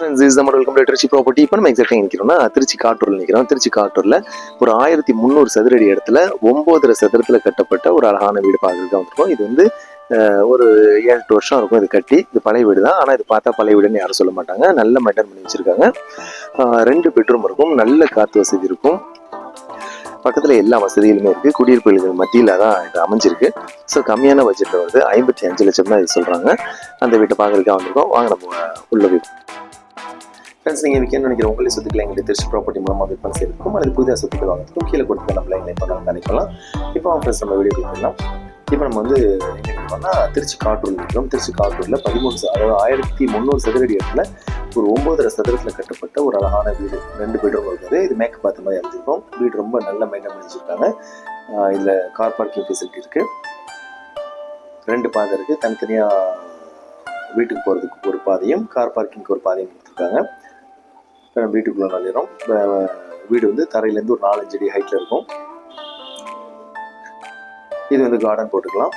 Friends, is நம்ம welcome to Trichy property. இப்போ நம்ம எக்ஸாக்டாக நிற்கிறோம்னா திருச்சி காட்டூரில் நிற்கிறோம். திருச்சி காட்டூரில் ஒரு 1300 சதுரடி இடத்துல 9 சதுரத்தில் கட்டப்பட்ட ஒரு அழகான வீடு பார்க்குறதுக்கு வந்திருக்கோம். இது வந்து ஒரு 7-8 வருஷம் இருக்கும் இது கட்டி. இது பழைய வீடு தான், ஆனால் இது பார்த்தா பழைய வீடுன்னு யாரும் சொல்ல மாட்டாங்க. நல்ல மெயின்டைன் பண்ணி வச்சுருக்காங்க. 2 பெட்ரூம் இருக்கும், நல்ல காற்று வசதி இருக்கும். பக்கத்தில் எல்லா வசதிகளுமே இருக்குது. குடியிருப்புகளுக்கு மத்தியில் தான் இது அமைஞ்சிருக்கு. ஸோ கம்மியான பட்ஜெட்டில் வருது. 55 லட்சம் தான் இது சொல்கிறாங்க. அந்த வீட்டை பார்க்குறதுக்காக வந்திருக்கோம். வாங்க நம்ம உள்ள வீடு. ஃப்ரெண்ட்ஸ், நீங்கள் விற்கணும்னு நினைக்கிற உங்களே சொத்துக்களை எங்களுக்கு திருச்சி ப்ராப்பர்ட்டி மூலமாக விற்பனை செய்யறதுக்கும் அல்லது புதிய சொத்துக்கள் வாங்குறதுக்கும் கீழே கொடுத்து நம்மளை எங்களை பண்ணலாம் நினைக்கலாம். இப்போ ஃப்ரெண்ட்ஸ் நம்ம வீடியோ கொடுத்துடலாம். இப்போ நம்ம வந்து எங்கே இருக்கோம்னா திருச்சி காட்டூரில் இருக்கிறோம். திருச்சி காட்டூரில் 1300 சதுரடி இடத்துல ஒரு 9 சதுரத்தில் கட்டப்பட்ட ஒரு அழகான வீடு. 2 பெட்ரூம் இருக்குது. இது மேற்கு பார்த்த மாதிரி அமைஞ்சிருக்கும். வீடு ரொம்ப நல்ல மெயின்டைன் பண்ணி வச்சுருக்காங்க. இதில் கார் பார்க்கிங் ஃபெசிலிட்டி இருக்குது. 2 பாதை இருக்குது. தனித்தனியாக வீட்டுக்கு போகிறதுக்கு ஒரு பாதையும் கார் பார்க்கிங்க்கு ஒரு பாதையும் கொடுத்துருக்காங்க. வீட்டுக்குள்ளே நுழையிறோம். வீடு வந்து தரையிலேருந்து ஒரு 4-5 அடி ஹைட்டில் இருக்கும். இது வந்து கார்டன் போட்டுக்கலாம்.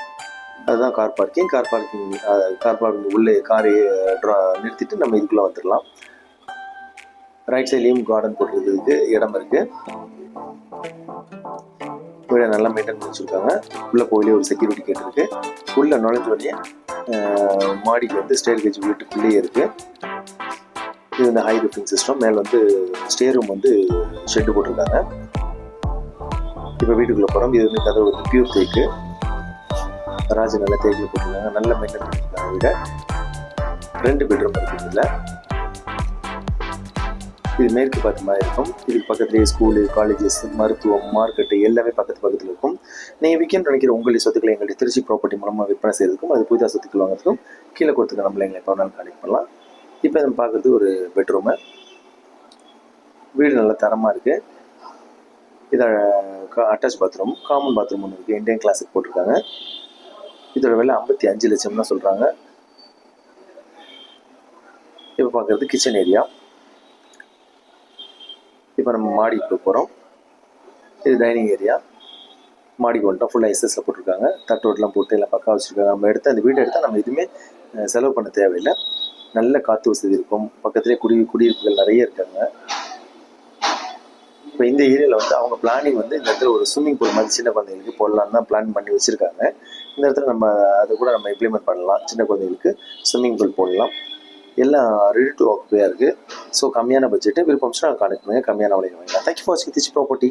அதுதான் கார் பார்க்கிங் உள்ளே காரை நிறுத்திட்டு நம்ம இதுக்குள்ளே வந்துடலாம். ரைட் சைட்லேயும் கார்டன் போட்டுறதுக்கு இடம் இருக்குது. வீடை நல்லா மெயின்டைன் பண்ணி வச்சுருக்காங்க. உள்ளே போயிலே ஒரு செக்யூரிட்டி கேட் இருக்குது. உள்ளே நுழைஞ்சோடனே மாடிக்கு வந்து ஸ்டேர் கேஜ் வீட்டுக்குள்ளேயே இருக்குது. இது வந்து ஹை லிஃப்டிங் சிஸ்டம். மேலே வந்து ஸ்டே ரூம் வந்து ஷெட்டு போட்டிருக்காங்க. இப்போ வீட்டுக்குள்ளே போகிறோம். இது வந்து கதவு வந்து பியூர் தேக்கு. ராஜ நல்ல தேக்கில் போட்டிருக்காங்க. நல்ல மெயின்டைன் பண்ணியிருக்காங்க வீடை. 2 பெட்ரூம் இருக்குது இதில். இது மேற்கு பார்த்த மாதிரி இருக்கும். இதுக்கு பக்கத்துலேயே ஸ்கூலு, காலேஜஸ், மருத்துவம், மார்க்கெட்டு எல்லாமே பக்கத்தில் இருக்கும். நீங்கள் விற்கணும்னு நினைக்கிற உங்களுடைய சொத்துக்களை எங்களுடைய திருச்சி ப்ராப்பர்ட்டி மூலமாக விற்பனை செய்யறதுக்கும் அது புதிதாக சொத்துக்கள் வாங்குறதுக்கும் கீழே கொடுத்துக்க நம்மளை எங்களை எப்போ நாள் கான்டெக்ட் பண்ணலாம். இப்போ நம்ம பார்க்குறது ஒரு பெட்ரூமு. வீடு நல்ல தரமாக இருக்குது. இதை அட்டாச் பாத்ரூம், காமன் பாத்ரூம் ஒன்று இருக்குது. இண்டியன் கிளாஸுக்கு போட்டிருக்காங்க. இதோட விலை 55 லட்சம் தான் சொல்கிறாங்க. இப்போ பார்க்குறது கிச்சன் ஏரியா. இப்போ நம்ம மாடிக்கு போகிறோம். இது டைனிங் ஏரியா. மாடிக்கு வந்துட்டோம். ஃபுல்லாக எஸ்எஸ்ல போட்டிருக்காங்க. தட்டோட்டெலாம் போட்டு எல்லாம் பக்கா வச்சுருக்காங்க. நம்ம அந்த வீடு எடுத்தால் நம்ம எதுவுமே செலவு பண்ண தேவையில்லை. நல்ல காற்று வசதி இருக்கும். பக்கத்துலேயே குடியிருப்புகள் நிறைய இருக்காங்க. இப்போ இந்த ஏரியாவில் வந்து அவங்க பிளானிங் வந்து இந்த இடத்துல ஒரு ஸ்விம்மிங் பூல் மாதிரி சின்ன குழந்தைங்களுக்கு போடலான்னு தான் பிளான் பண்ணி வச்சுருக்காங்க. இந்த இடத்துல நம்ம அதை கூட நம்ம இம்ப்ளிமெண்ட் பண்ணலாம். சின்ன குழந்தைங்களுக்கு ஸ்விம்மிங் பூல் போடலாம். எல்லாம் ரெடி டு ஆக்குபையாக இருக்குது. ஸோ கம்மியான பட்ஜெட்டு விருப்பம்னா கான்டெக்ட் பண்ணுங்கள். கம்மியான விலையை வாங்கலாம். தேங்க்யூ ஃபார் வாட்சிங் திருச்சி ப்ராப்பர்ட்டி.